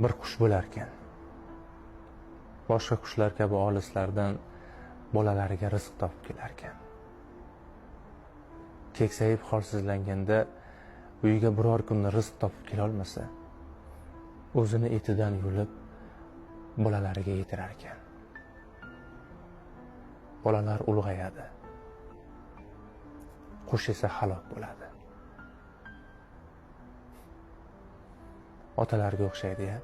bir qush bo'lar ekan. Boshqa qushlar kabi olislardan bolalariga rizq topib kelar ekan. Keksayib holsizlanganda uyiga biror kunda rizq topib kela olmasa, o'zini etidan yulib bolalariga yetirar ekan. Bolalar ulg'ayadi. Qush esa halok bo'ladi. Otalarga o'xshaydi-ya.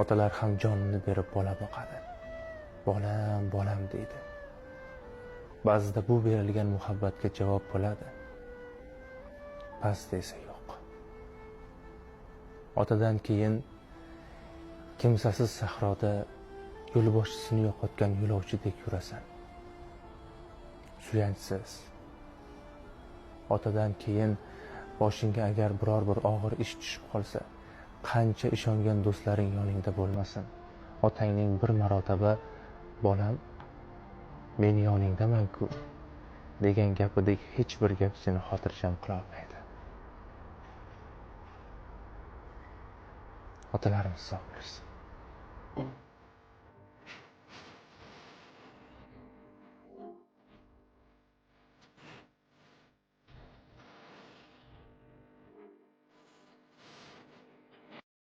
Otalar ham jonini berib bola boqadi. Bolam, bolam deydi. Ba'zida bu berilgan muhabbatga javob bo'ladi. Ba'zida esa yo'q. Otadan keyin kimsasiz sahroda yo'lboshchisini yo'qotgan yo'lovchidek yurasan. Suyanchsiz. Otadan keyin boshingga agar biror bir og'ir ish tushib qolsa, qancha ishongan do'stlaring yoningda bo'lmasin, otangning bir marotaba bolam men yoningdaman-ku degan gapidek hech bir gap seni xotirjam qila olmaydi. Otalarimiz sog' bo'lsin.